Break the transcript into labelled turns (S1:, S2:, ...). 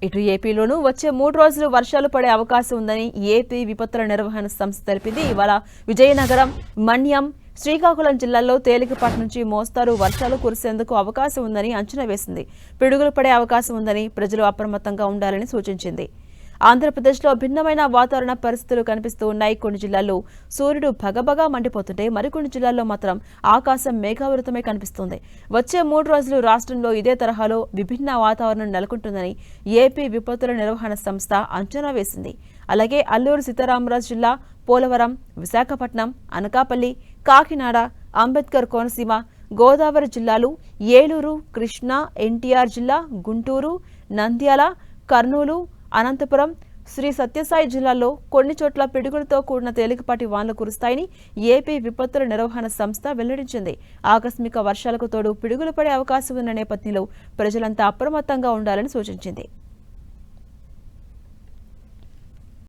S1: ఇటు ఏపీలోనూ వచ్చే 3 రోజులు వర్షాలు పడే అవకాశం ఉందని ఏపీ విపత్తుల నిర్వహణ సంస్థ తెలిపింది. ఇవాళ విజయనగరం, మన్యం, శ్రీకాకుళం జిల్లాల్లో తేలికపాటి నుంచి మోస్తారు వర్షాలు కురిసేందుకు అవకాశం ఉందని అంచనా వేసింది. పిడుగులు పడే అవకాశం ఉందని ప్రజలు అప్రమత్తంగా ఉండాలని సూచించింది. ఆంధ్రప్రదేశ్లో భిన్నమైన వాతావరణ పరిస్థితులు కనిపిస్తూ ఉన్నాయి. కొన్ని జిల్లాల్లో సూర్యుడు భగభగా మండిపోతుంటే మరికొన్ని జిల్లాల్లో మాత్రం ఆకాశం మేఘావృతమై కనిపిస్తుంది. వచ్చే 3 రోజులు రాష్ట్రంలో ఇదే తరహాలో విభిన్న వాతావరణం నెలకొంటుందని ఏపీ విపత్తుల నిర్వహణ సంస్థ అంచనా వేసింది. అలాగే అల్లూరు సీతారామరాజు జిల్లా, పోలవరం, విశాఖపట్నం, అనకాపల్లి, కాకినాడ, అంబేద్కర్ కోనసీమ, గోదావరి జిల్లాలు, ఏలూరు, కృష్ణా, ఎన్టీఆర్ జిల్లా, గుంటూరు, నంద్యాల, కర్నూలు, అనంతపురం, శ్రీ సత్యసాయి జిల్లాల్లో కొన్ని చోట్ల పిడుగులతో కూడిన తేలికపాటి వానలు కురుస్తాయని ఏపీ విపత్తుల నిర్వహణ సంస్థ వెల్లడించింది. ఆకస్మిక వర్షాలకు తోడు పిడుగులు పడే అవకాశం ఉన్న నేపథ్యంలో ప్రజలంతా అప్రమత్తంగా ఉండాలని సూచించింది.